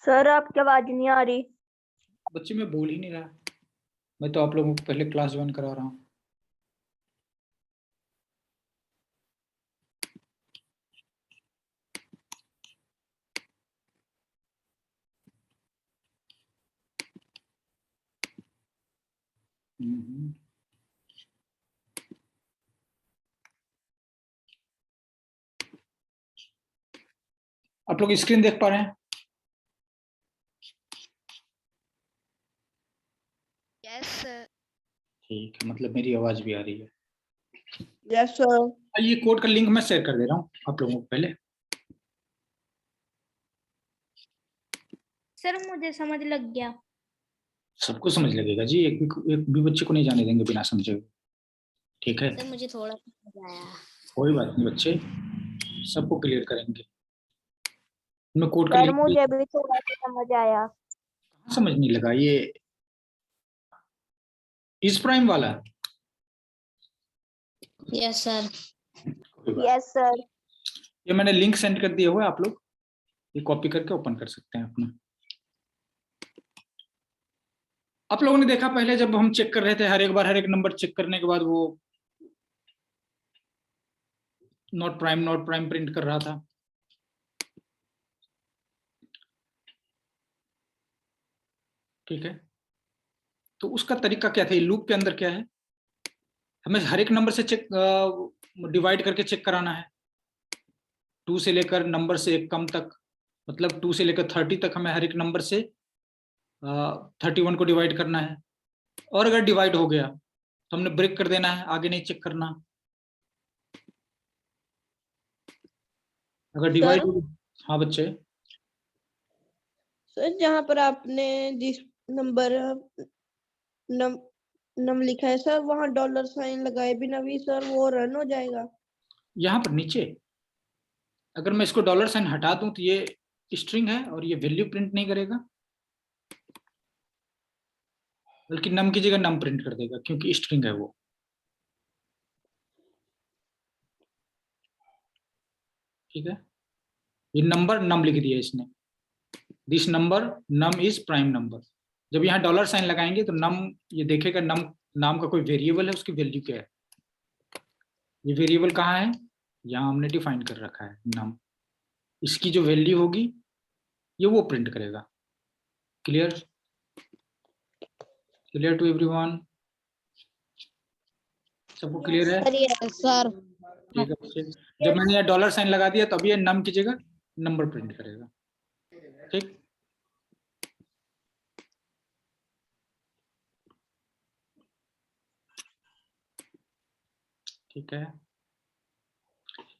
Sir आपकी आवाज नहीं आ रही। बच्चे मैं बोल ही नहीं रहा। मैं तो आप लोगों को पहले क्लास ज्वाइन करा रहा हूँ। आप लोग स्क्रीन देख पा रहे हैं? Yes sir. ठीक है, मतलब मेरी आवाज भी आ रही है। Yes sir. ये कोड का लिंक मैं शेयर कर दे रहा हूँ आप लोगों को पहले। सर मुझे समझ लग गया। सबको समझ लगेगा जी, एक भी बच्चे को नहीं जाने देंगे बिना समझे। ठीक है, सर मुझे थोड़ा समझ आया। कोई बात नहीं बच्चे, सबको क्लियर करेंगे। मैं कोड का सर लिंक मुझे भी थोड़ा सा समझ आया। कहाँ समझ नहीं लगा? ये इस प्राइम वाला। Yes sir. Yes sir. ये मैंने लिंक सेंड कर दिया हुआ है, आप लोग ये कॉपी करके ओपन कर सकते हैं अपना। आप लोगों ने देखा पहले जब हम चेक कर रहे थे, हर एक बार हर एक नंबर चेक करने के बाद वो नॉट प्राइम प्रिंट कर रहा था। ठीक है, तो उसका तरीका क्या था? लूप के अंदर क्या है, हमें हर एक नंबर से चेक डिवाइड करके चेक कराना है। 2 से लेकर नंबर से एक कम तक, मतलब 2 से लेकर 30 तक हमें हर एक नंबर से 31 को डिवाइड करना है। और अगर डिवाइड हो गया तो हमने ब्रेक कर देना है, आगे नहीं चेक करना। अगर डिवाइड, हाँ बच्चे। सर जहाँ पर आपने जिस नंबर नम लिखा है सर, वहाँ डॉलर साइन लगाए बिना भी सर वो रन हो जाएगा। यहाँ पर नीचे अगर मैं इसको डॉलर साइन हटा दूं तो ये स्ट्रिंग है और ये वैल्यू प्रिंट नहीं करेगा, बल्कि नम की जगह नम प्रिंट कर देगा क्योंकि स्ट्रिंग है वो। ठीक है, ये नंबर नम लिख दिया इसने, this number num is prime number. जब यहाँ डॉलर साइन लगाएंगे तो नम ये देखेगा नम नाम का कोई वेरिएबल है, उसकी वैल्यू क्या है। ये वेरिएबल कहाँ है? यहाँ हमने डिफाइन कर रखा है नम। इसकी जो वैल्यू होगी ये वो प्रिंट करेगा। क्लियर? Clear to everyone? सबको क्लियर है? सर ठीक है बच्चे, जब मैंने यहाँ डॉलर साइन लगा दिया तब ये नम की जगह नंबर प्रिंट करेगा। ठीक, ठीक है।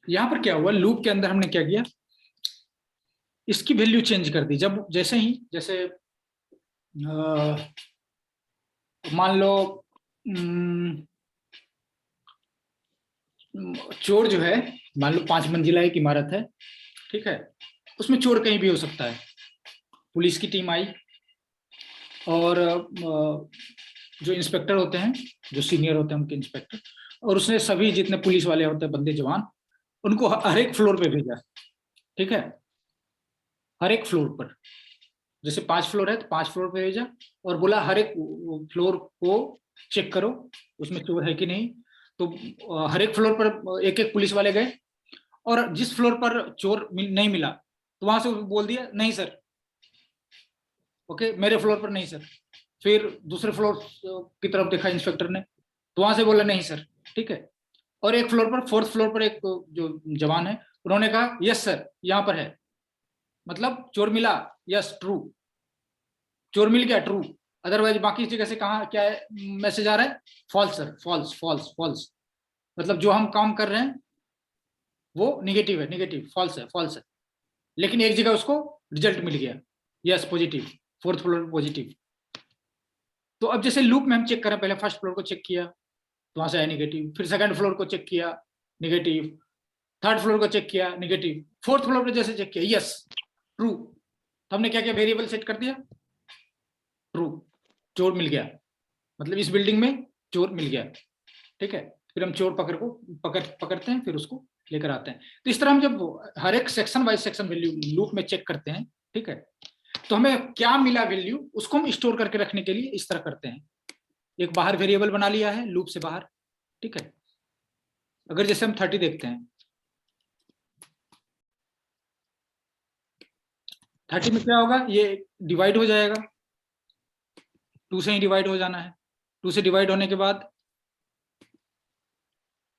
यहाँ पर क्या हुआ, लूप के अंदर हमने क्या किया, इसकी वैल्यू चेंज कर दी। जब जैसे मान लो चोर जो है, मान लो 5 मंजिला एक इमारत है, ठीक है, उसमें चोर कहीं भी हो सकता है। पुलिस की टीम आई और जो इंस्पेक्टर होते हैं, जो सीनियर होते हैं उनके इंस्पेक्टर, और उसने सभी जितने पुलिस वाले होते हैं बंदे जवान, उनको हर एक फ्लोर पे भेजा। ठीक है, हर एक फ्लोर पर, जैसे 5 फ्लोर है तो 5 फ्लोर पे भेजा और बोला हर एक फ्लोर को चेक करो उसमें चोर है कि नहीं। तो हर एक फ्लोर पर एक एक पुलिस वाले गए और जिस फ्लोर पर चोर नहीं मिला तो वहां से बोल दिया नहीं सर, ओके मेरे फ्लोर पर नहीं सर। फिर दूसरे फ्लोर की तरफ देखा इंस्पेक्टर ने तो वहां से बोला नहीं सर। ठीक है, और एक फ्लोर पर, 4th फ्लोर पर एक जो जवान है उन्होंने कहा यस सर यहाँ पर है, मतलब चोर मिला, यस ट्रू, चोर मिल गया ट्रू। अदरवाइज बाकी जगह से कहा क्या है मैसेज आ रहा है, false sir, false false false, मतलब जो हम काम कर रहे हैं वो निगेटिव है, निगेटिव फॉल्स है, फॉल्स है। लेकिन एक जगह उसको रिजल्ट मिल गया, yes positive, 4th floor positive. तो अब जैसे लूप में हम चेक करें, पहले 1st फ्लोर को चेक किया तो वहां से आया निगेटिव, फिर 2nd फ्लोर को चेक किया निगेटिव, 3rd फ्लोर को चेक किया निगेटिव, 4th फ्लोर पर जैसे चेक किया यस ट्रू, तो हमने क्या किया, वेरिएबल सेट कर दिया ट्रू, चोर मिल गया, मतलब इस बिल्डिंग में चोर मिल गया। ठीक है, फिर हम चोर पकड़ते हैं, फिर उसको लेकर आते हैं। तो इस तरह हम जब हर एक section wise section value loop में चेक करते हैं, ठीक है, तो हमें क्या मिला वैल्यू, उसको हम स्टोर करके रखने के लिए इस तरह करते हैं। एक बाहर वेरिएबल बना लिया है लूप से बाहर, ठीक है। अगर जैसे हम 30 देखते हैं, 30 में क्या होगा, ये डिवाइड हो जाएगा, 2 से ही डिवाइड हो जाना है। 2 से डिवाइड होने के बाद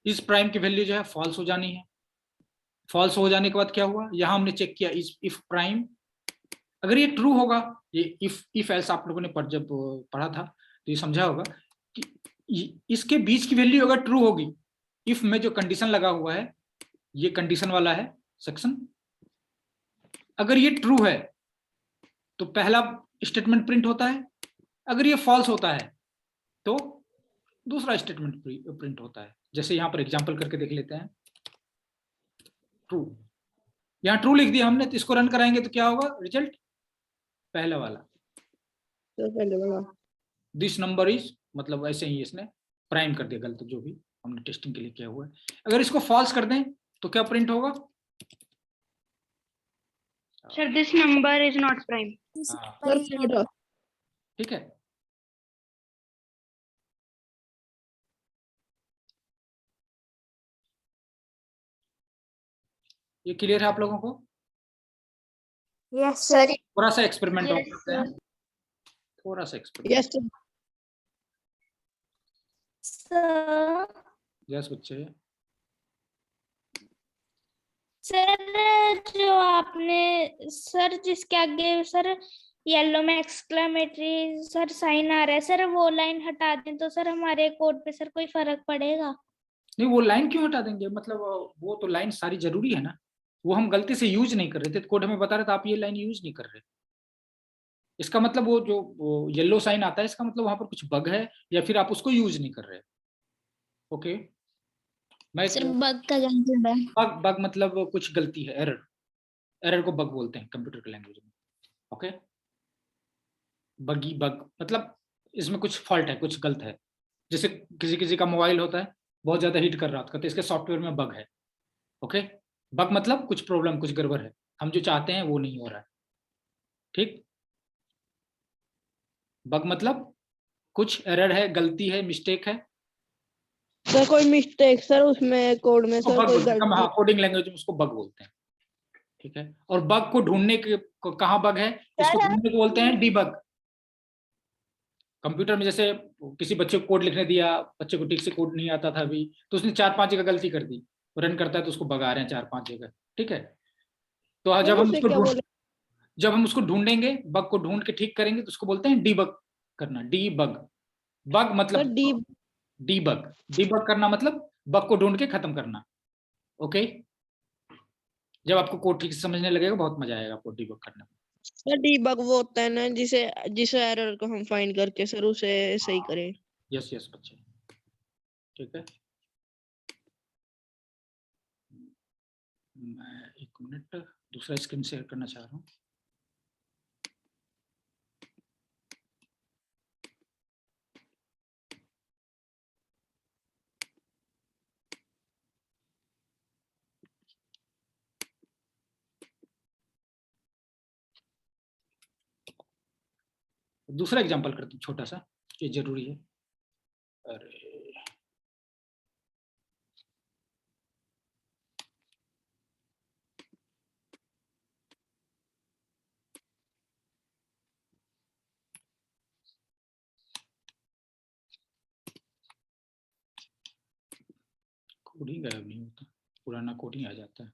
इस प्राइम की वैल्यू जो है फॉल्स हो जानी है। फॉल्स हो जाने के बाद क्या हुआ, यहां हमने चेक किया इफ प्राइम, अगर ये ट्रू होगा, ये इफ एल्स आप लोगों ने जब पढ़ा था तो ये समझा होगा कि इसके बीच की वैल्यू अगर ट्रू होगी, इफ में जो कंडीशन लगा हुआ है, ये कंडीशन वाला है सेक्शन, अगर ये ट्रू है तो पहला स्टेटमेंट प्रिंट होता है, अगर ये फॉल्स होता है तो दूसरा स्टेटमेंट प्रिंट होता है। जैसे यहां पर एग्जांपल करके देख लेते हैं। ट्रू, यहां ट्रू लिख दिया हमने, तो इसको रन कराएंगे तो क्या होगा रिजल्ट, पहला वाला, तो पहले वाला दिस नंबर इज, मतलब ऐसे ही इसने प्राइम कर दिया गलत, जो भी हमने टेस्टिंग के लिए किया हुआ है। अगर इसको फॉल्स कर दें तो क्या प्रिंट होगा, Sir, this number is not prime. Sir ठीक है। ये क्लियर है आप लोगों को? Yes sir. थोड़ा सा एक्सपेरिमेंट Yes, करते हैं, थोड़ा सा एक्सपेरिमेंट। Yes sir. यस बच्चे। सर जो आपने सर जिसके आगे सर येलो में एक्सक्लेमेटरी सर साइन आ रहा है, सर वो लाइन हटा दें तो सर हमारे कोड पे सर कोई फर्क पड़ेगा? नहीं, वो लाइन क्यों हटा देंगे, मतलब वो तो लाइन सारी जरूरी है ना, वो हम गलती से यूज नहीं कर रहे थे, कोड हमें बता रहे थे आप ये लाइन यूज नहीं कर रहे। इसका मतलब वो जो येलो साइन आता है, इसका मतलब वहां पर कुछ बग है, या फिर आप उसको यूज नहीं कर रहे। ओके, मैं सर बग का क्या मतलब है? बग मतलब कुछ गलती है, एरर, एरर को बग बोलते हैं कंप्यूटर के लैंग्वेज में। ओके, बगी बग मतलब इसमें कुछ फॉल्ट है, कुछ गलत है। जैसे किसी किसी का मोबाइल होता है बहुत ज्यादा हीट कर रहा होता है, तो इसके सॉफ्टवेयर में बग है। ओके, बग मतलब कुछ प्रॉब्लम, कुछ गड़बड़ है, हम जो चाहते हैं वो नहीं हो रहा है। ठीक, बग मतलब कुछ एरर है, गलती है, मिस्टेक है, सर कोई मिस्टेक सर उसमें कोड में उसको सर बग कोई बोलते हैं। गलती। हाँ, कोडिंग लैंग्वेज में उसको बग बोलते हैं। ठीक है, और बग को ढूंढने के कहाँ बग है, इसको ढूंढने को बोलते हैं डीबग। कंप्यूटर में जैसे किसी बच्चे को कोड लिखने दिया, बच्चे को ठीक से कोड नहीं आता था अभी, तो उसने 4-5 जगह गलती कर दी, रन करता है तो उसको बगा रहे हैं 4-5 जगह। ठीक है, तो सर उसे क्या बोले? जब हम उसको ढूंढेंगे, बग को ढूंढ के ठीक करेंगे, तो उसको बोलते हैं डीबग करना। डीबग, बग सर मतलब डी डीबग, डीबग करना मतलब बग को ढूंढ के खत्म करना। ओके, जब आपको कोड ठीक से समझने लगेगा बहुत मजा आएगा आपको डीबग करने में। सर डीबग वो होता है ना जिसे जिस एरर को हम फाइंड करके सर उसे सही करें। यस यस बच्चे, ठीक है। मैं 1 मिनट दूसरा स्क्रीन शेयर करना चाह रहा हूँ। दूसरा एग्जांपल करते हैं छोटा सा, ये जरूरी है। अरे कोड ही गायब नहीं होता, पुराना कोड ही आ जाता है।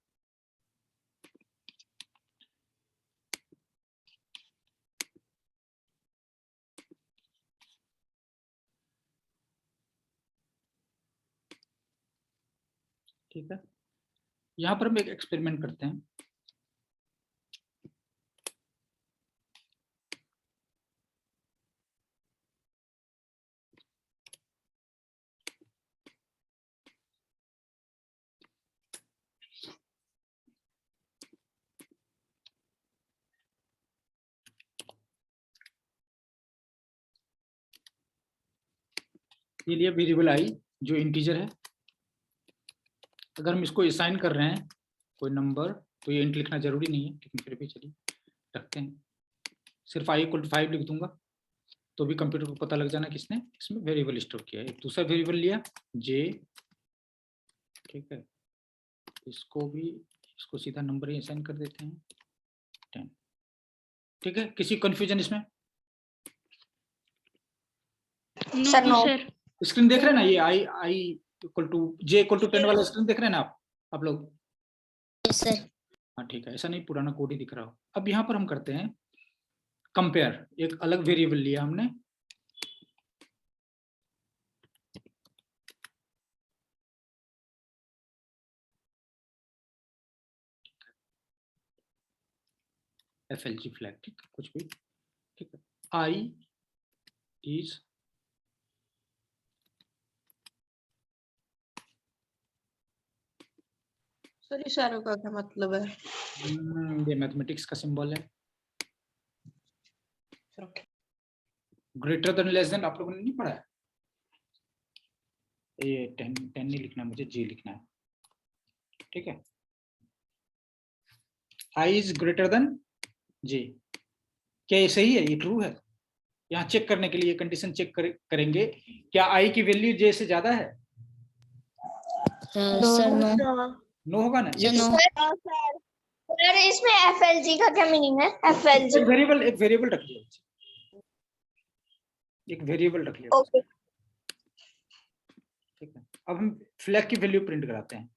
ठीक है, यहाँ पर हम एक एक्सपेरिमेंट करते हैं। ये लिए वेरिएबल आई जो इंटीजर है, अगर हम इसको असाइन कर रहे हैं कोई नंबर, तो ये इंट लिखना जरूरी नहीं है, लेकिन फिर भी चलिए रखते हैं। सिर्फ i = 5 लिख दूंगा तो भी कंप्यूटर को पता लग जाना किसने इसमें वेरिएबल स्टोर किया है। एक दूसरा वेरिएबल लिया j, ठीक है, इसको सीधा नंबर ही असाइन कर देते हैं 10, ठीक है। किसी कंफ्यूजन इसमें? No, sir. स्क्रीन देख रहे हैं ना, ये i = j = 10 वाला स्क्रीन देख रहे हैं ना आप लोग? सर हाँ ठीक है, ऐसा नहीं पुराना कोड ही दिख रहा हो। अब यहाँ पर हम करते हैं कंपेयर, एक अलग वेरिएबल लिया हमने, FLG फ्लैग, ठीक है, कुछ भी, ठीक है। I is सर इस एरर का क्या मतलब है? ये मैथमेटिक्स का सिंबल है, ग्रेटर देन लेस देन, आप लोगों ने नहीं पढ़ा है? ये 10 नहीं लिखना, मुझे J लिखना है, ठीक है। I is greater than J, क्या ये सही है? ये ट्रू है? यहाँ चेक करने के लिए कंडीशन चेक करेंगे, क्या I की वैल्यू J से ज्यादा है? सर नो होगा ना? ये सर इसमें FLG का क्या मीनिंग है? FLG एक वेरिएबल रख लिया, एक वेरिएबल रख लिया, ओके। ठीक है। अब हम फ्लैग की वैल्यू प्रिंट कराते हैं।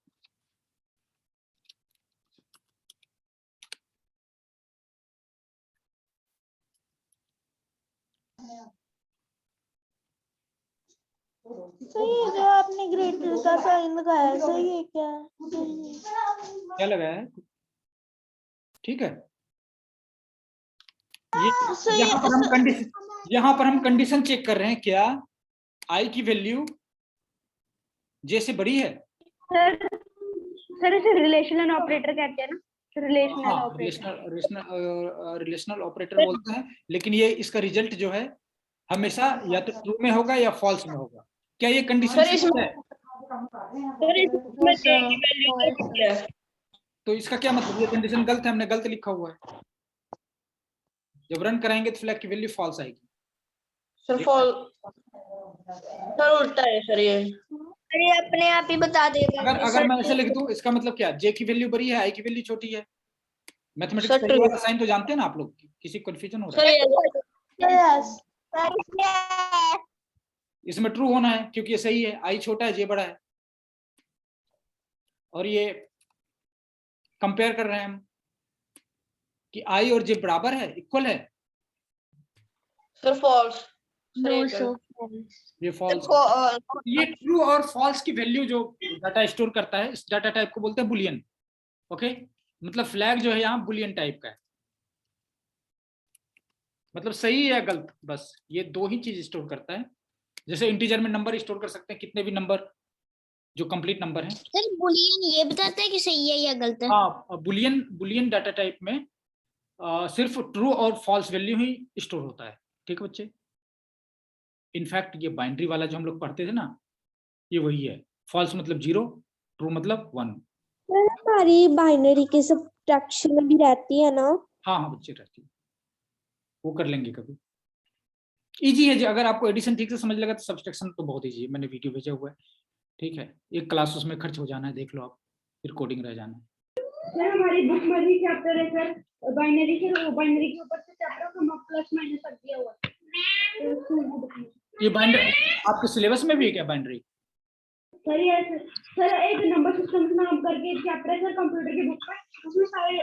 सही है, जो आपने ग्रेटर का साइन लगाया सही है क्या लगाया है? ठीक है, यहाँ पर हम कंडीशन चेक कर रहे हैं, क्या I की वैल्यू J से बड़ी है? सर इसे रिलेशनल ऑपरेटर कहते हैं ना, रिलेशनल ऑपरेटर बोलते हैं, लेकिन ये इसका रिजल्ट जो है हमेशा या तो ट्रू में होगा या फॉल्स में होगा। क्या ये कंडीशन है? तो इसका क्या मतलब? ये कंडीशन गलत है, हमने गलत लिखा हुआ है। जब रन कराएंगे तो फ्लैग की वैल्यू फॉल्स आएगी। सर उल्टा है सर, ये अपने आप ही बता देगा। अगर मैं ऐसे लिख दूं, इसका मतलब क्या? J की वैल्यू बड़ी है, I की वैल्यू छोटी है। मैथमेटिक्स का वाला साइन तो जानते हैं ना आप लोग? किसी कंफ्यूजन हो रहा है? इसमें ट्रू होना है क्योंकि ये सही है, I छोटा है, J बड़ा है। और ये कंपेयर कर रहे हैं हम कि I और J बराबर है, इक्वल है। Sir false. ये फॉल्स। ये ट्रू और फॉल्स की वैल्यू जो डाटा स्टोर करता है, इस डाटा टाइप को बोलते हैं बुलियन। ओके, मतलब फ्लैग जो है यहाँ बुलियन टाइप का है, मतलब सही या गलत, बस ये दो ही चीज स्टोर करता है। जैसे इंटीजर में नंबर स्टोर कर सकते हैं, कितने भी नंबर जो कंप्लीट नंबर है। सर बुलियन ये बताता है कि सही है या गलत है? हाँ, बुलियन डाटा टाइप में सिर्फ ट्रू और फॉल्स वैल्यू ही स्टोर होता है। ठीक है बच्चे, इनफैक्ट ये बाइनरी वाला जो हम लोग पढ़ते थे ना, ये वही है। फॉल्स मतलब 0, ट्रू मतलब 1। हमारी बाइनरी की सब्ट्रैक्शन भी रहती है ना? हाँ बच्चे रहती है, वो कर लेंगे कभी। इजी है जी, अगर आपको एडिशन ठीक से समझ लगा तो सब्सट्रैक्शन तो बहुत इजी है, मैंने वीडियो भेजा हुआ है। ठीक है, एक क्लास उसमें खर्च हो जाना है, देख लो आप, फिर कोडिंग रह जाना है। सर हमारी बुक में भी चैप्टर है सर बाइनरी के, बाइनरी के ऊपर से चैप्टर को प्लस माइनस कर दिया हुआ है। ये बाइनरी आपके सिलेबस में भी है क्या बाइनरी? सर ये सर एक नंबर सिस्टम से नाम करके एक चैप्टर है सर कंप्यूटर की बुक में, उसमें सारे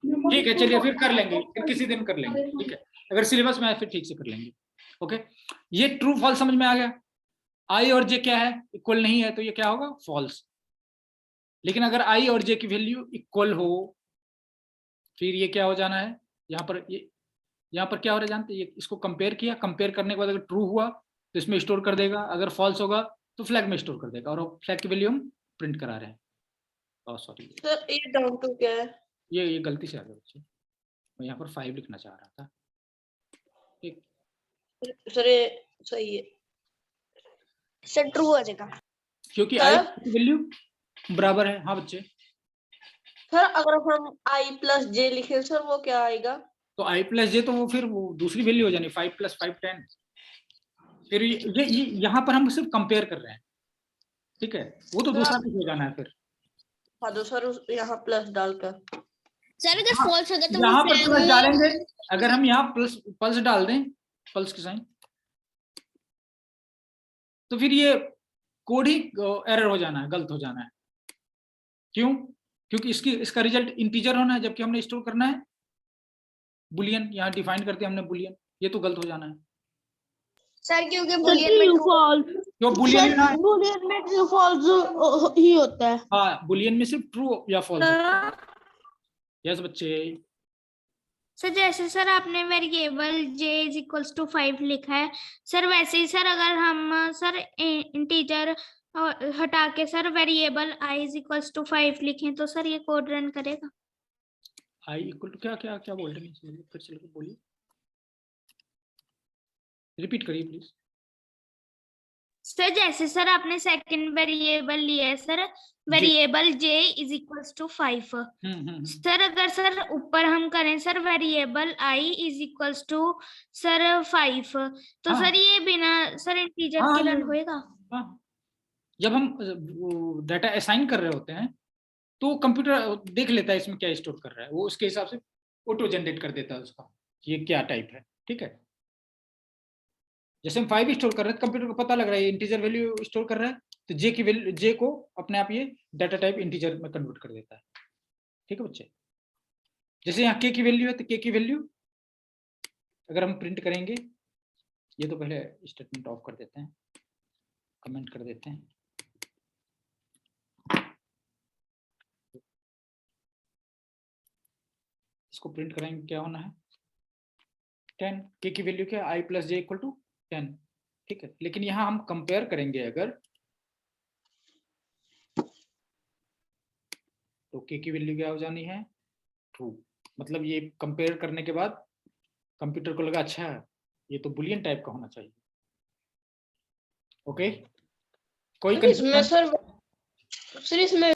नंबर। ठीक है, चलिए फिर कर लेंगे, फिर किसी दिन कर लेंगे। ठीक है, अगर सिलेबस में आए फिर ठीक से कर लेंगे। ओके, ये ट्रू फॉल्स समझ में आ गया। I और J क्या है? इक्वल नहीं है, तो ये क्या होगा? फॉल्स। लेकिन अगर I और J की वैल्यू इक्वल हो, फिर ये क्या हो जाना है? यहाँ पर क्या हो रहा है जानते हैं? ये इसको कंपेयर किया, कंपेयर करने के बाद अगर ट्रू हुआ तो इसमें स्टोर कर देगा, अगर फॉल्स होगा तो फ्लैग में स्टोर कर देगा, और फ्लैग की वैल्यू हम प्रिंट करा रहे हैं। सॉरी सर ये डाउन टू क्या है? ये गलती से आ गया बच्चे, मैं यहाँ पर 5 लिखना चाह रहा था। ठीक सर ये सही है सर, ट्रू आ जाएगा क्योंकि I की वैल्यू बराबर है। हाँ बच्चे, सर अगर हम I + J लिखे सर वो क्या आएगा? तो i प्लस जे तो वो फिर वो दूसरी वैल्यू हो जानी 5 + 5 10। फिर ये यहाँ पर हम सिर्फ कंपेयर कर रहे हैं, ठीक है, वो तो दूसरा कुछ हो जाना है फिर। हाँ तो सर यहाँ प्लस डालकर सर अगर फॉल्स होगा तो यहाँ पर प्लस डालेंगे, अगर हम यहाँ प्लस डाल दें, प्लस के साइन, तो फिर ये कोड ही एरर हो जाना है, गलत हो जाना है। क्यों? क्योंकि इसका रिजल्ट इंटीजर होना है, जबकि हमने स्टोर करना है बुलियन, यहाँ डिफाइन करते हैं हमने बुलियन, ये तो गलत हो जाना है। सर क्योंकि बुलियन में true क्यों बुलियन में? बुलियन में ट्रू फॉल्स ही होता है। हाँ, बुलियन में सिर्फ ट्रू या फॉल्स। यस बच्चे। सर जैसे सर आपने वेरिएबल j = 5 लिखा है सर, वैसे ही सर अगर हम सर इंटीजर हटा के सर वेरिएबल i = 5 लिखें तो सर ये कोड रन करेगा? i इक्वल टू क्या क्या क्या बोल रहे हैं, फिर से बोलिए, रिपीट करिए प्लीज। सर जैसे सर आपने सेकंड वेरिएबल लिया है सर, वेरिएबल j = 5। सर अगर सर ऊपर हम करें सर वेरिएबल i = सर 5, तो हाँ। सर ये बिना सर इंटीजर हाँ, के रन होएगा? हाँ, जब हम डाटा असाइन कर रहे होते हैं तो कंप्यूटर देख लेता है इसमें क्या स्टोर कर रहा है, वो उसके हिसाब से ऑटो जनरेट कर देता है उसका, ये क्या टाइप है, ठीक है। जैसे हम 5 स्टोर कर रहे हैं, कंप्यूटर को पता लग रहा है ये इंटीजर वैल्यू स्टोर कर रहा है, तो जे की वैल्यू, जे को अपने आप ये डाटा टाइप इंटीजर में कन्वर्ट कर देता है, ठीक है बच्चे। जैसे यहाँ के की वैल्यू है, तो के की वैल्यू अगर हम प्रिंट करेंगे, ये तो पहले स्टेटमेंट ऑफ कर देते हैं, कमेंट कर देते हैं। इसको प्रिंट करेंगे, क्या होना है 10, के की वैल्यू क्या है i + j = 10, ठीक है। लेकिन यहाँ हम कंपेयर करेंगे अगर, तो के की वैल्यू क्या हो जानी है ट्रू, मतलब ये कंपेयर करने के बाद कंप्यूटर को लगा अच्छा ये तो बुलियन टाइप का होना चाहिए। ओके, कोई इसमें सर इसमें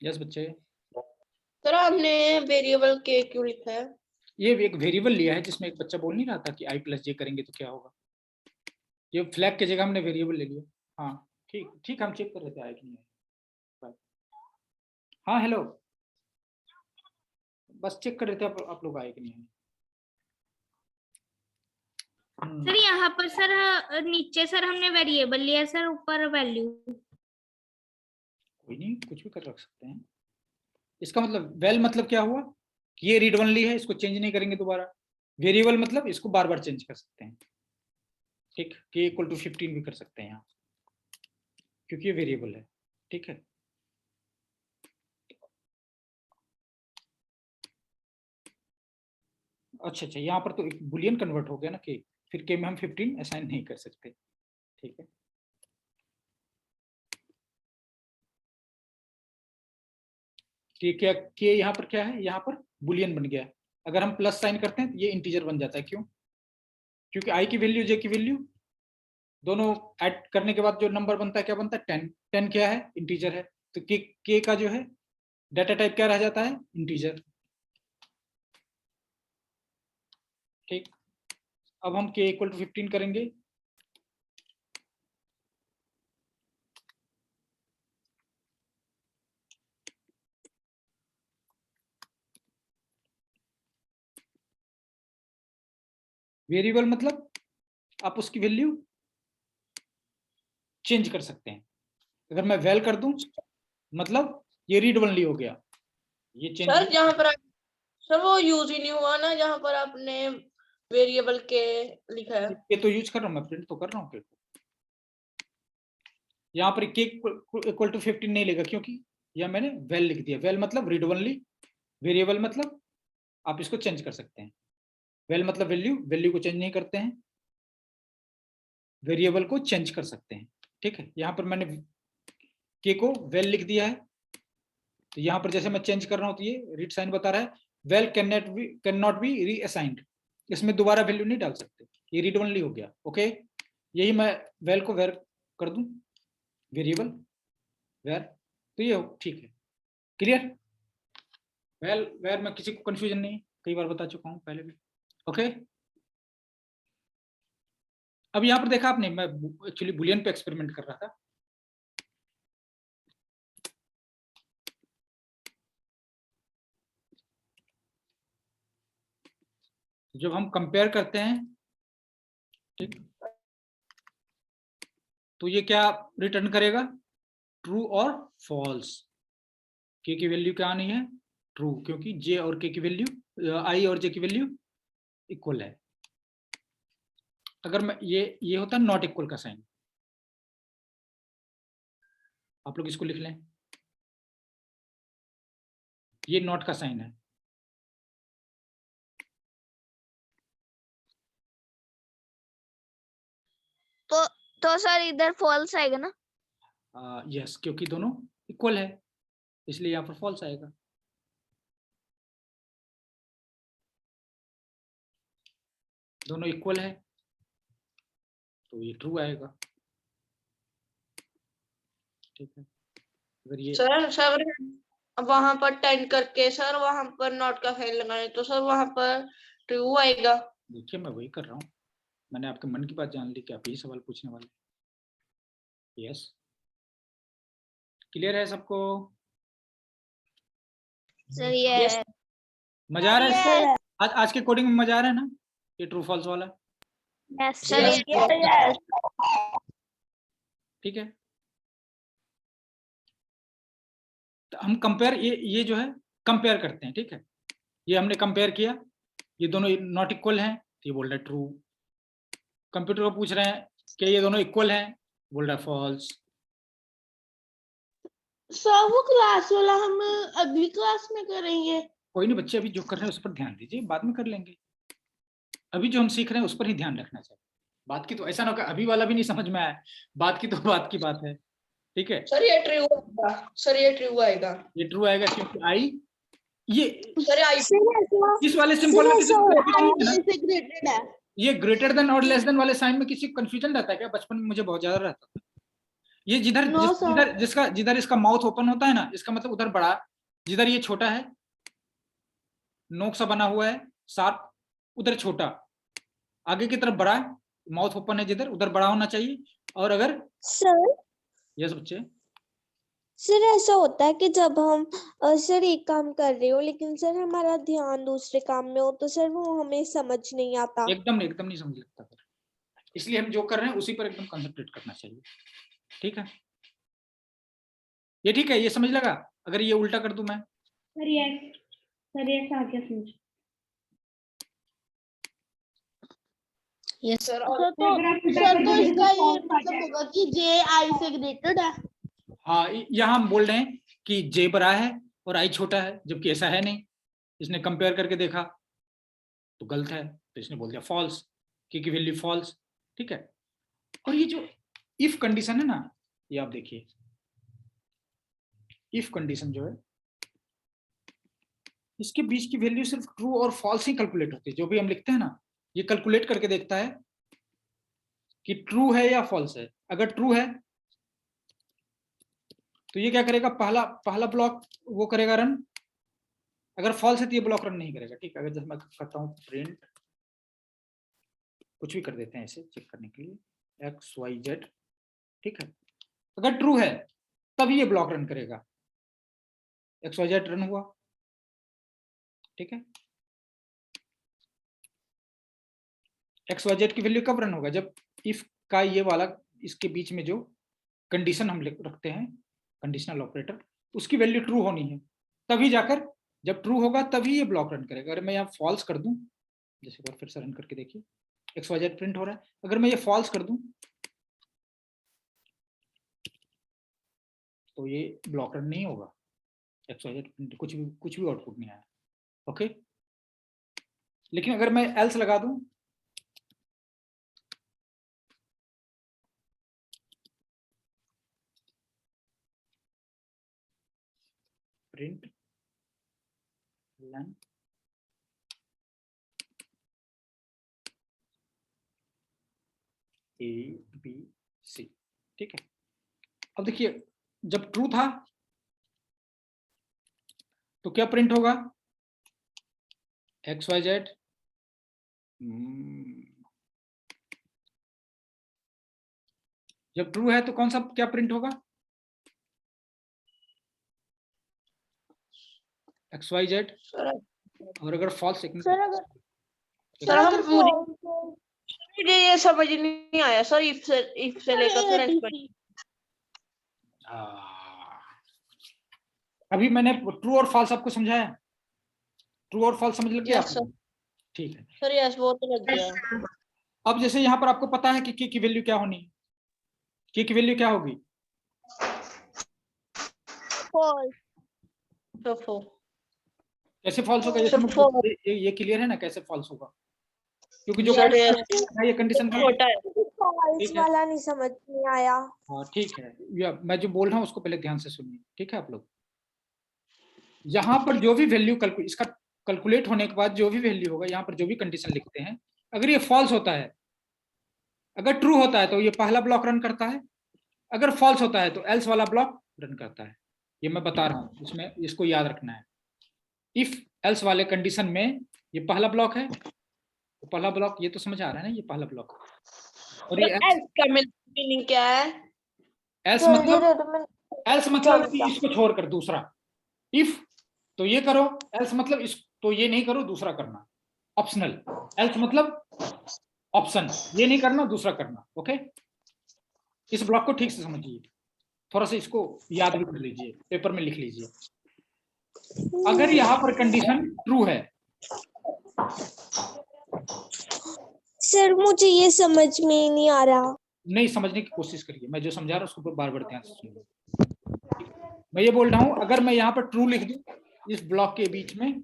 यस बच्चे। सर आपने वेरिएबल के क्यों लिखा है? ये एक वेरिएबल लिया है जिसमें एक बच्चा बोल नहीं रहा था कि i + j करेंगे तो क्या होगा, ये फ्लैग की जगह हमने वेरिएबल ले लिया। हाँ ठीक ठीक, हम चेक कर रहे थे आया कि नहीं आया। हाँ हेलो, बस चेक कर रहे थे आप लोग आए कि नहीं आए। सर यहाँ पर सर नीचे सर हमने वेरिएबल लिया सर, ऊपर वैल्यू। कोई नहीं, कुछ भी कर रख सकते हैं। इसका मतलब वेल मतलब क्या हुआ कि ये रीड ओनली है, इसको चेंज नहीं करेंगे दोबारा। वेरिएबल मतलब इसको बार बार चेंज कर सकते हैं, ठीक, k = 15 भी कर सकते हैं यहाँ, क्योंकि ये वेरिएबल है, ठीक है। अच्छा अच्छा, यहाँ पर तो एक बुलियन कन्वर्ट हो गया ना k, फिर k में हम 15 असाइन नहीं कर सकते, ठीक है। k यहाँ पर क्या है, यहाँ पर बुलियन बन गया। अगर हम प्लस साइन करते हैं तो ये इंटीजर बन जाता है, क्यों? क्योंकि i की वैल्यू j की वैल्यू दोनों ऐड करने के बाद जो नंबर बनता है क्या बनता है 10। 10 क्या है, इंटीजर है, तो k का जो है डाटा टाइप क्या रह जाता है, इंटीजर, ठीक। अब हम k = 15 करेंगे, वेरिएबल मतलब आप उसकी वैल्यू चेंज कर सकते हैं। अगर मैं वेल कर दूं मतलब ये रीड ओनली हो गया, ये चेंज। सर जहाँ पर सर वो यूज ही नहीं हुआ ना जहाँ पर आपने वेरिएबल के लिखा है। ये तो यूज कर रहा हूं मैं, प्रिंट तो कर रहा हूँ, यहाँ पर k = 15 नहीं लेगा क्योंकि यह मैंने वेल लिख दिया। वेल मतलब रीड ओनली, वेरिएबल मतलब आप इसको चेंज कर सकते हैं। वेल मतलब वैल्यू को चेंज नहीं करते हैं, वेरिएबल को चेंज कर सकते हैं, ठीक है। यहाँ पर मैंने k को वेल लिख दिया है, तो यहाँ पर जैसे मैं चेंज कर रहा हूँ तो ये रीड साइन बता रहा है वेल कैन नॉट बी रीअसाइंड, इसमें दोबारा वैल्यू नहीं डाल सकते, ये रीड ओनली हो गया। ओके, यही मैं वेल को वेर कर दूं, वेरिएबल वेर, तो ये ठीक है, क्लियर। वेर में किसी को कंफ्यूजन नहीं, कई बार बता चुका हूँ पहले भी। ओके, अब यहाँ पर देखा आपने, मैं एक्चुअली बुलियन पे एक्सपेरिमेंट कर रहा था। जब हम कंपेयर करते हैं, ठीक, तो ये क्या रिटर्न करेगा, ट्रू और फॉल्स। के की वैल्यू क्या आनी है, ट्रू, क्योंकि जे और के की वैल्यू, आई और जे की वैल्यू इक्वल है। अगर मैं ये होता है नॉट इक्वल का साइन, आप लोग इसको लिख लें, ये नॉट का साइन है। तो सर इधर फॉल्स आएगा ना? यस, क्योंकि दोनों इक्वल है, इसलिए यहाँ पर फॉल्स आएगा। दोनों इक्वल है तो ये ट्रू आएगा, ठीक है। अगर ये सर वहां पर 10 करके सर वहां पर नॉट का साइन लगाने, तो सर वहां पर ट्रू आएगा। देखिए, मैं वही कर रहा हूँ, मैंने आपके मन की बात जान ली कि आप यही सवाल पूछने वाले। यस, क्लियर है सबको? सर ये मजा आ रहा है? आज के कोडिंग में मजा आ रहा है ना, ये ट्रू फॉल्स वाला? यस सर, ठीक है, तो हम कंपेयर, ये जो है कंपेयर करते हैं, ठीक है। ये हमने कंपेयर किया, ये दोनों नॉट इक्वल हैं, तो ये बोल रहा है ट्रू। कंप्यूटर को पूछ रहे हैं कि ये दोनों इक्वल हैं, बोल रहा है फॉल्स। सर वो क्लास वाला हम अगली क्लास में करेंगे। कोई नहीं बच्चे, अभी जो कर रहे हैं उस पर ध्यान दीजिए, बाद में कर लेंगे। अभी जो हम सीख रहे हैं उस पर ही ध्यान रखना चाहिए। बात की तो ऐसा ना हो कि अभी वाला भी नहीं समझ में आया, बात की तो बात की बात है, ठीक है। सर ये ट्रू आएगा, सर ये ट्रू आएगा, ये ट्रू आएगा क्योंकि आई, ये सर आई इस वाले सिंबल में किसी को confusion है ना? से ग्रेटेड है। ये ग्रेटर देन और लेस देन वाले साइन में किसी को कंफ्यूजन रहता है क्या? बचपन में मुझे बहुत ज्यादा रहता था। ये जिधर इसका माउथ ओपन होता है ना, इसका मतलब उधर बड़ा, जिधर ये छोटा है, नोक सा बना हुआ है शार्प, उधर छोटा, आगे की तरफ बड़ा, माउथ ओपन है जिधर, उधर बड़ा होना चाहिए। और अगर सर यस बच्चे, सर ऐसा होता है कि जब हम सर एक काम कर रहे हो लेकिन सर हमारा ध्यान दूसरे काम में हो तो सर वो हमें समझ नहीं आता। एकदम नहीं समझ लगता फिर, इसलिए हम जो कर रहे हैं उसी पर एकदम कंसंट्रेट करना चाहिए, ठीक है। ये ठीक है, ये समझ लगा? अगर ये उल्टा कर दूं मैं, सर यस आ गया समझ। सर सर तो इसका ये मतलब होगा कि जे आई से ग्रेटेड है। हाँ, यहाँ हम बोल रहे हैं कि जे बड़ा है और आई छोटा है, जबकि ऐसा है नहीं। इसने कंपेयर करके देखा तो गलत है, तो इसने बोल दिया फॉल्स, की वैल्यू फॉल्स, ठीक है। और ये जो इफ कंडीशन है ना, ये आप देखिए, इफ कंडीशन जो है, इसके बीच की वैल्यू सिर्फ ट्रू और फॉल्स ही कैलकुलेट होती है। जो भी हम लिखते हैं ना, ये कैलकुलेट करके देखता है कि ट्रू है या फॉल्स है। अगर ट्रू है तो ये क्या करेगा, पहला ब्लॉक वो करेगा रन। अगर फॉल्स है तो ये ब्लॉक रन नहीं करेगा, ठीक है। अगर जैसे मैं करता हूँ प्रिंट, कुछ भी कर देते हैं ऐसे चेक करने के लिए, XYZ, ठीक है। अगर ट्रू है तभी ये ब्लॉक रन करेगा, XYZ रन हुआ, ठीक है। XYZ की वैल्यू कब रन होगा, जब इफ का ये वाला, इसके बीच में जो कंडीशन हम रखते हैं, कंडीशनल ऑपरेटर, उसकी वैल्यू ट्रू होनी है, तभी जाकर, जब ट्रू होगा तभी ये ब्लॉक रन करेगा। अगर मैं यहाँ फॉल्स कर दूं, जैसे एक बार फिर से रन करके देखिए, XYZ प्रिंट हो रहा है, अगर मैं ये फॉल्स कर दूं तो ये ब्लॉक रन नहीं होगा, XYZ प्रिंट, कुछ भी आउटपुट नहीं आया, ओके। लेकिन अगर मैं एल्स लगा दूं, प्रिंट लन ABC, ठीक है। अब देखिए, जब ट्रू था तो क्या प्रिंट होगा? XYZ। जब ट्रू है तो कौन सा क्या प्रिंट होगा? XYZ। और अगर फॉल्स सर मुझे ये समझ नहीं आया सर, इफ से लेकर फिर एक्सपेक्ट। अभी मैंने ट्रू और फॉल्स आपको समझाया। ट्रू और फॉल्स समझ लग गया यस सर। आपको? ठीक है। सर यस वो तो लग गया। अब जैसे यहाँ पर आपको पता है कि की वैल्यू क्या होनी है। की वैल्यू क्या होगी? फॉल्स। तो कैसे फॉल्स होगा? ये क्लियर है ना कैसे फॉल्स होगा? क्योंकि जो सर ये कंडीशन छोटा है। फॉल्स वाला नहीं समझ में आया। हाँ ठीक है, या मैं जो बोल रहा हूँ उसको पहले ध्यान से सुनिए, ठीक है आप लोग। यहाँ पर जो भी वैल्यू इसका कैलकुलेट होने के बाद जो भी वैल्यू होगा, यहाँ पर जो भी कंडीशन लिखते हैं, अगर ये फॉल्स होता है, अगर ट्रू होता है तो ये पहला ब्लॉक रन करता है, अगर फॉल्स होता है तो एल्स वाला ब्लॉक रन करता है। ये मैं बता रहा हूँ, इसमें इसको याद रखना है। इफ एल्स वाले कंडीशन में ये पहला ब्लॉक है, तो पहला ब्लॉक ये तो समझ आ रहा है ना, ये पहला ब्लॉक। और ये एल्स का मीनिंग क्या है? एल्स मतलब कि इसको छोड़कर दूसरा। इफ तो ये करो, एल्स मतलब इस तो ये नहीं करो, दूसरा करना, ऑप्शनल। एल्स मतलब ऑप्शन, ये नहीं करना दूसरा करना। ओके, इस ब्लॉक को ठीक से समझिए, थोड़ा सा इसको याद भी कर लीजिए, पेपर में लिख लीजिए। अगर यहाँ पर कंडीशन ट्रू है, सर मुझे ये समझ में ही नहीं आ रहा। नहीं समझने की कोशिश करिए, मैं जो समझा रहा हूँ उसको बार बार ध्यान से सुनिए। मैं ये बोल रहा हूँ, अगर मैं यहाँ पर ट्रू लिख दूं इस ब्लॉक के बीच में,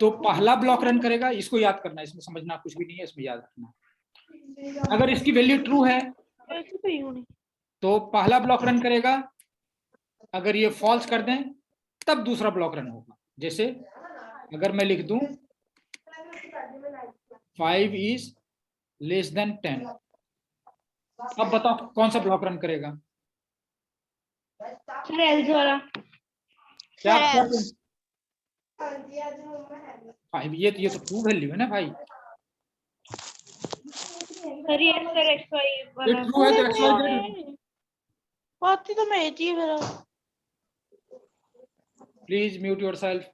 तो पहला ब्लॉक रन करेगा। इसको याद करना, इसमें समझना कुछ भी नहीं है, इसमें याद रखना। अगर इसकी वैल्यू ट्रू है तो पहला ब्लॉक रन करेगा, अगर ये फॉल्स कर दें तब दूसरा ब्लॉक रन होगा। जैसे अगर मैं लिख दूं 5 is less than 10, अब बताओ कौन सा ब्लॉक रन करेगा? एल्स वाला। क्या 5? ये तो ट्रू वैल्यू है ना भाई। सर ये सर एक्सवाई ये वाला। ट्रू है तो XYZ। बात ही तो मैं थी फिर। Please mute yourself.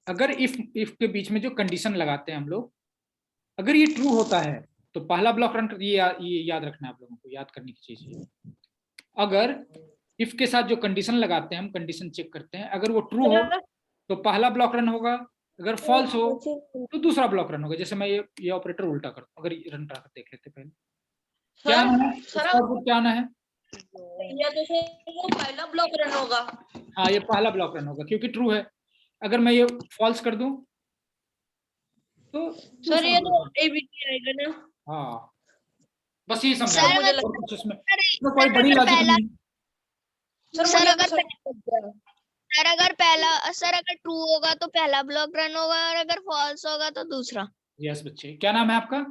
अगर इफ के बीच में जो कंडीशन लगाते हैं हम लोग, अगर ये ट्रू होता है तो पहला ब्लॉक रन कर, ये याद रखना है आप लोगों को, याद करने की चीज है। अगर इफ के साथ जो कंडीशन लगाते हैं, हम कंडीशन चेक करते हैं, अगर वो ट्रू हो तो पहला ब्लॉक रन होगा, अगर फॉल्स हो तो दूसरा ब्लॉक रन होगा। जैसे मैं ये ऑपरेटर उल्टा करता हूं, अगर रन कर देख लेते पहले। क्या आना है? क्या आना है? ये तो वो पहला ब्लॉक रन होगा। हाँ, ये पहला ब्लॉक रन होगा क्योंकि ट्रू है। अगर मैं ये फॉल्स कर दूं तो सर ये तो एबीटी आएगा ना। हाँ, बस ये समझा, सर, और कुछ इसमें कोई बड़ी लॉजिक नहीं। सर अगर ट्रू होगा तो पहला ब्लॉक रन होगा, और अगर फॉल्स होगा तो दूसरा। यस बच्चे, क्या नाम है आपका?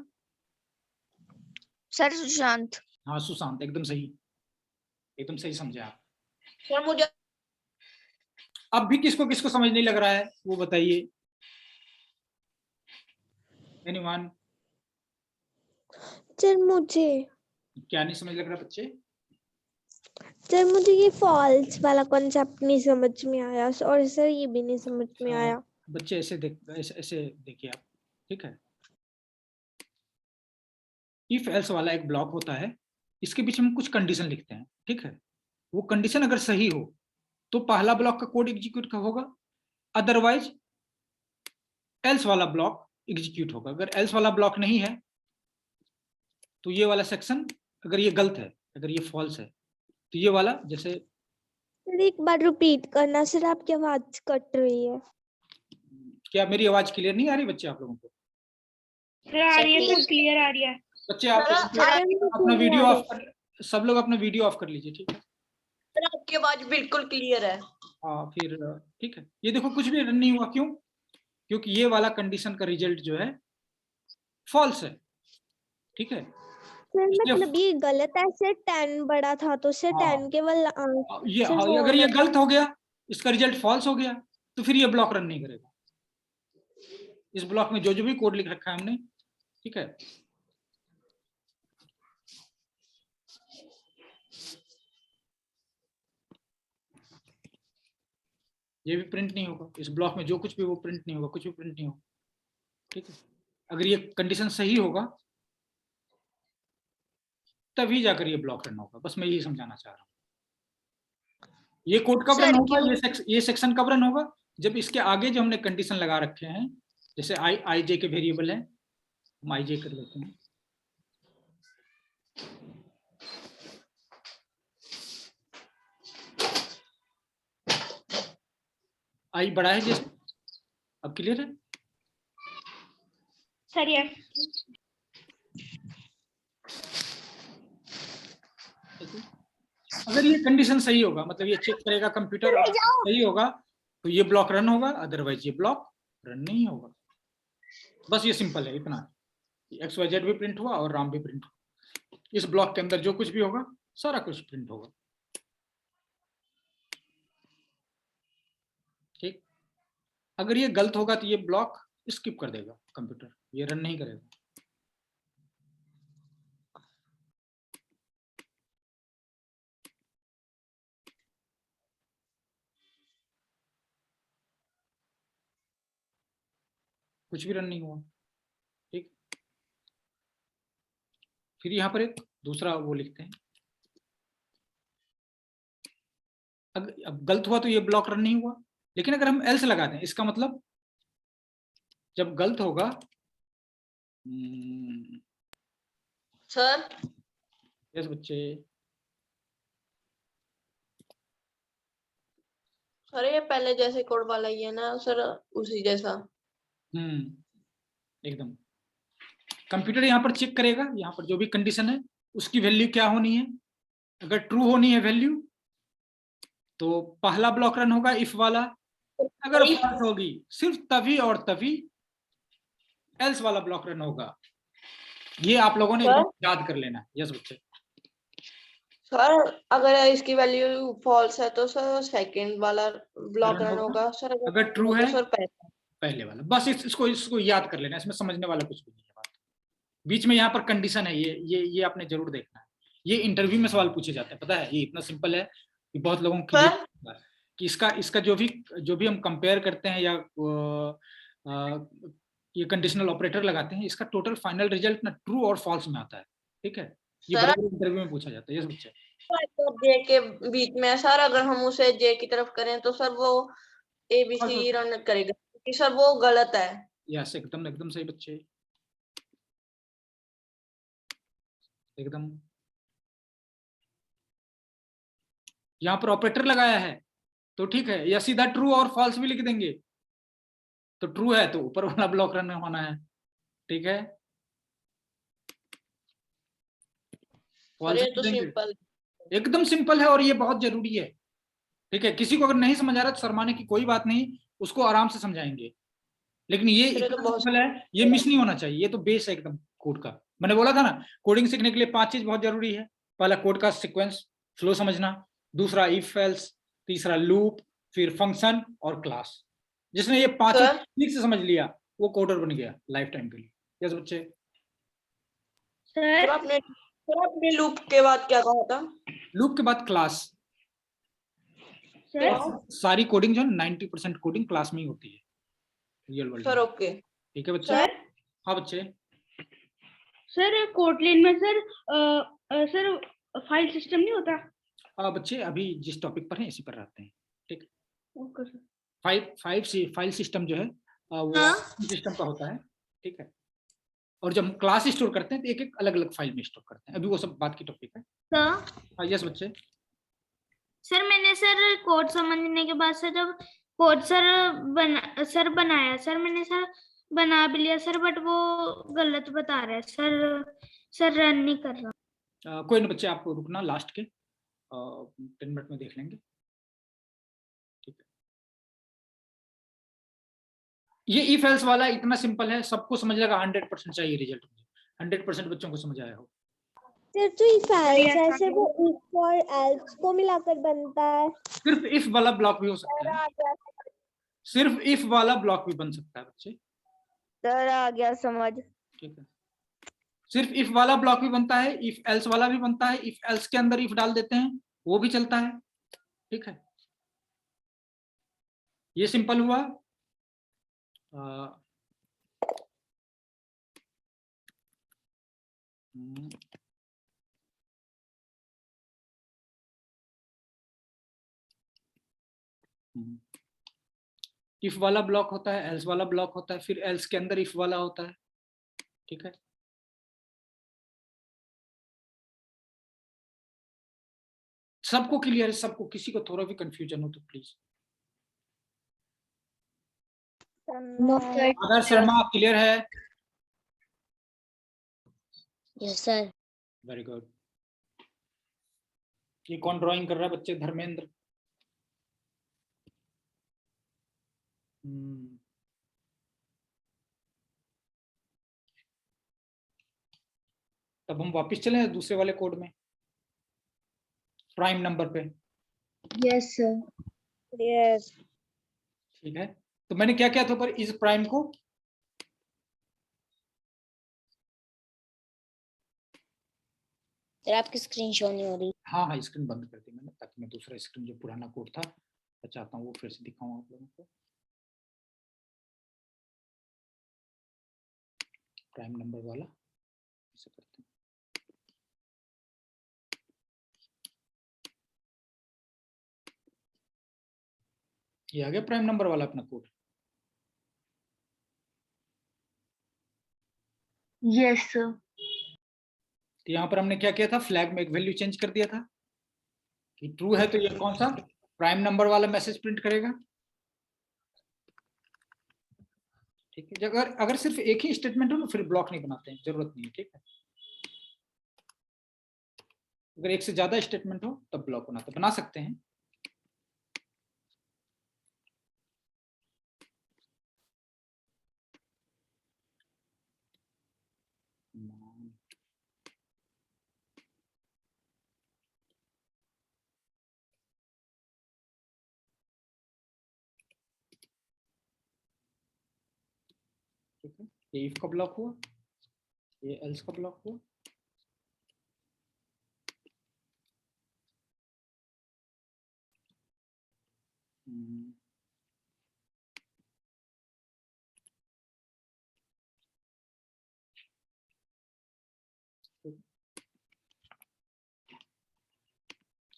सर सुशांत। हाँ सुशांत, एकदम सही समझे आप। सर मुझे अब भी किसको किसको समझ नहीं लग रहा है वो बताइए। एनीवन? सर मुझे क्या नहीं समझ लग रहा बच्चे? सर मुझे ये फॉल्स वाला कॉन्सेप्ट नहीं समझ में आया, और सर ये भी नहीं समझ में आया। बच्चे ऐसे देखिए आप, ठीक है। इफ एल्स वाला एक ब्लॉक होता है, इसके बीच में कुछ कंडीशन लिखते हैं, ठीक है। वो कंडीशन अगर सही हो तो पहला ब्लॉक का कोड एग्जीक्यूट होगा, अदरवाइज एल्स वाला ब्लॉक एग्जीक्यूट होगा। अगर एल्स वाला ब्लॉक नहीं है तो ये वाला सेक्शन, अगर ये गलत है, अगर ये फॉल्स है, तो ये वाला जैसे। एक बार रिपीट करना सर, आपकी आवाज कट रही है। क्या मेरी आवाज क्लियर नहीं आ रही बच्चे आप लोगों को? सर आ रही है, सर क्लियर आ रही है। बच्चे आप अपना वीडियो ऑफ कर, सब लोग अपना वीडियो ऑफ कर लीजिए, ठीक है। आपकी आवाज बिल्कुल क्लियर है। हाँ फिर ठीक है। ये देखो कुछ भी रन नहीं हुआ, क्यों? क्योंकि ये वाला कंडीशन का रिजल्ट जो है फॉल्स है, ठीक है। सर इसलिए मतलब ये गलत है सर, 10 बड़ा था तो सर हाँ। 10 केवल ये सर हाँ, वो अगर ये मतलब गलत हो गया, इसका रिजल्ट फॉल्स हो गया, तो फिर ये ब्लॉक रन नहीं करेगा। इस ब्लॉक में जो जो भी कोड लिख रखा है हमने, ठीक है, ये भी प्रिंट नहीं होगा। इस ब्लॉक में जो कुछ भी वो प्रिंट नहीं होगा, कुछ भी प्रिंट नहीं होगा, ठीक है। अगर ये कंडीशन सही होगा तभी जाकर ये ब्लॉक रन होगा। बस मैं यही समझाना चाह रहा हूँ। ये कोड कब रन सर होगा, क्यों? ये सेक्शन कब रन होगा, जब इसके आगे जो हमने कंडीशन लगा रखे हैं, जैसे आई जे के वेरिएबल है, हम आई जे कर लेते हैं। आई बड़ा है जैसे, अब क्लियर है सर ये अगर ये कंडीशन सही होगा, मतलब ये चेक करेगा कंप्यूटर और सही होगा, तो ये ब्लॉक रन होगा, अदरवाइज ये ब्लॉक रन नहीं होगा। बस ये सिंपल है, इतना। XYZ भी प्रिंट हुआ और राम भी प्रिंट हुआ। इस ब्लॉक के अंदर जो कुछ भी होगा सारा कुछ प्रिंट होगा, ठीक। अगर ये गलत होगा तो ये ब्लॉक स्किप कर देगा कंप्यूटर, ये रन नहीं करेगा। कुछ भी रन नहीं हुआ, ठीक। फिर यहाँ पर एक दूसरा वो लिखते हैं, अब गलत हुआ तो ये ब्लॉक रन नहीं हुआ, लेकिन अगर हम एल्स लगा दें, इसका मतलब जब गलत होगा, सर यस बच्चे, सर ये पहले जैसे कोड वाला ही है ना सर, उसी जैसा। एकदम। कंप्यूटर यहाँ पर चेक करेगा, यहाँ पर जो भी कंडीशन है उसकी वैल्यू क्या होनी है। अगर ट्रू होनी है वैल्यू तो पहला ब्लॉक रन होगा, इफ वाला। अगर फॉल्स होगी सिर्फ तभी और तभी एल्स वाला ब्लॉक रन होगा। ये आप लोगों ने एकदम याद कर लेना। यस बच्चे। सर अगर इसकी वैल्यू फॉल्स है तो सर सेकंड वाला ब्लॉक रन रन होगा। सर अगर ट्रू है तो सर पहले वाला। बस इसको याद कर लेना, इसमें समझने वाला कुछ भी नहीं है बात। बीच में यहाँ पर कंडीशन है, ये आपने जरूर देखना है। ये इंटरव्यू में सवाल पूछे जाते हैं, पता है। ये इतना सिंपल है कि बहुत लोगों को क्लियर कि इसका जो भी हम कंपेयर करते हैं या ये कंडीशनल ऑपरेटर लगाते हैं, इसका टोटल फाइनल रिजल्ट ना ट्रू और फॉल्स में आता है, ठीक है। ये बराबर इंटरव्यू में पूछा जाता है। यस बच्चे। जे के बीच में सर अगर हम उसे जे की तरफ करें तो सर वो ABC रन करेगा, क्योंकि सर वो गलत है। यस एकदम सही बच्चे, एकदम। यहाँ पर ऑपरेटर लगाया है तो ठीक है, या सीधा ट्रू और फॉल्स भी लिख देंगे। तो ट्रू है तो ऊपर वाला ब्लॉक रन होना है, ठीक है। ये तो सिंपल, एकदम सिंपल है और ये बहुत जरूरी है, ठीक है। किसी को अगर नहीं समझ आ रहा तो शर्माने की कोई बात नहीं, उसको आराम से समझाएंगे। लेकिन ये इतना सिंपल है, ये मिस नहीं होना चाहिए। ये तो बेस है एकदम कोड का। मैंने बोला था ना, कोडिंग सीखने के लिए 5 चीज बहुत जरूरी है। पहला कोड का सीक्वेंस फ्लो समझना, दूसरा इफ एल्स, तीसरा लूप, फिर फंक्शन और क्लास। जिसने ये 5 ठीक से समझ लिया वो कोडर बन गया लाइफ टाइम के लिए। यस बच्चे। सर आपने लूप के बाद क्या कहा था? लूप के बाद क्लास। सारी कोडिंग जो 90% कोडिंग क्लास में ही होती है रियल वर्ल्ड सर। में। ओके ठीक है बच्चे। हाँ बच्चे। सर कोटलिन में सर फाइल सिस्टम नहीं होता? हाँ बच्चे, अभी जिस टॉपिक पर है इसी पर रहते हैं, ठीक। Okay sir. फाइल सिस्टम जो है वो सिस्टम का होता है, ठीक है। और जब हम क्लास स्टोर करते हैं तो एक एक अलग अलग फाइल में स्टोर करते हैं। अभी वो सब बात की टॉपिक है। हाँ यस बच्चे। सर मैंने सर कोड समझने के बाद सर जब कोड सर बनाया सर, मैंने सर बना भी लिया सर, बट वो गलत बता रहा है सर रन नहीं कर रहा। कोई ना बच्चे, आप रुकना, लास्ट के 10 मिनट में देख लेंगे, ठीक है। ये इफ एल्स वाला इतना सिंपल है, सबको समझ लगा। 100% चाहिए रिजल्ट, मुझे 100% बच्चों को समझ आया हो। सर जो इफ एल्स है सर वो इफ और एल्स को मिलाकर बनता है। सिर्फ इफ वाला ब्लॉक भी हो सकता है, सिर्फ इफ वाला ब्लॉक भी बन सकता है बच्चे। सर आ गया समझ। ठीक है, सिर्फ इफ वाला ब्लॉक भी बनता है, इफ एल्स वाला भी बनता है, इफ एल्स के अंदर इफ डाल देते हैं वो भी चलता है। ठीक है, ये सिंपल हुआ। इफ वाला ब्लॉक होता है, एल्स वाला ब्लॉक होता है, फिर एल्स के अंदर इफ वाला होता है। ठीक है, सबको क्लियर है? सबको, किसी को थोड़ा भी कंफ्यूजन हो तो प्लीज। आदर्श शर्मा क्लियर है? Yes sir. Very good. ये कौन ड्राइंग कर रहा है बच्चे? धर्मेंद्र। तब हम वापस चले दूसरे वाले कोड में, प्राइम नंबर पे। Yes sir. यस। ठीक है, तो मैंने क्या किया था ऊपर, इस प्राइम को सर आपकी स्क्रीन शो नहीं हो रही। हाँ हाँ, स्क्रीन बंद कर दी मैंने, ताकि मैं दूसरा स्क्रीन जो पुराना कोड था मैं चाहता हूँ वो फिर से दिखाऊं आप लोगों को। प्राइम नंबर वाला ऐसे करते हैं। ये आ गया प्राइम नंबर वाला अपना कोड। Yes sir. तो यहाँ पर हमने क्या किया था, फ्लैग में एक वैल्यू चेंज कर दिया था कि ट्रू है तो ये कौन सा प्राइम नंबर वाला मैसेज प्रिंट करेगा। ठीक है, अगर सिर्फ एक ही स्टेटमेंट हो ना फिर ब्लॉक नहीं बनाते हैं, जरूरत नहीं है। ठीक है, अगर एक से ज्यादा स्टेटमेंट हो तब ब्लॉक बना सकते हैं। ठीक है, ये इफ का ब्लॉक हुआ, ये एल्स का ब्लॉक हुआ।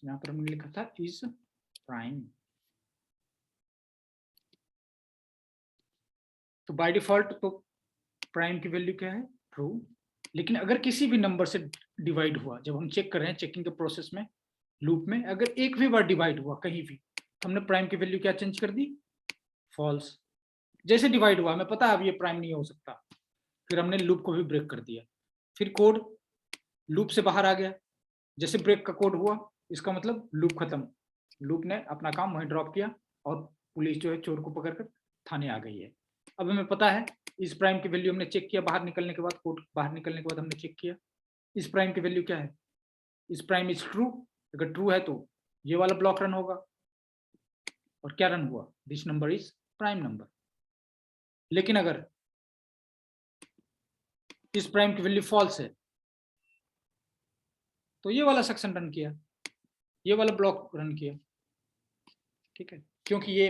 यहाँ पर हमने लिखा था इज प्राइम, तो बाय डिफॉल्ट तो प्राइम की वैल्यू क्या है, ट्रू। लेकिन अगर किसी भी नंबर से डिवाइड हुआ, जब हम चेक कर रहे हैं चेकिंग के प्रोसेस में लूप में, अगर एक भी बार डिवाइड हुआ कहीं भी, तो हमने प्राइम की वैल्यू क्या चेंज कर दी, फॉल्स। जैसे डिवाइड हुआ हमें पता है अब ये प्राइम नहीं हो सकता, फिर हमने लूप को भी ब्रेक कर दिया, फिर कोड लूप से बाहर आ गया। जैसे ब्रेक का कोड हुआ इसका मतलब लूप खत्म, लूप ने अपना काम वहीं ड्रॉप किया और पुलिस जो है चोर को पकड़कर थाने आ गई है। अब हमें पता है इस प्राइम की वैल्यू हमने चेक किया, बाहर निकलने के बाद, कोड बाहर निकलने के बाद हमने चेक किया इस प्राइम की वैल्यू क्या है, इस प्राइम इज ट्रू। अगर ट्रू है तो ये वाला ब्लॉक रन होगा, और क्या रन हुआ, this number is prime number. लेकिन अगर इस प्राइम की वैल्यू फॉल्स है तो ये वाला सेक्शन रन किया, ये वाला ब्लॉक रन किया। ठीक है, क्योंकि ये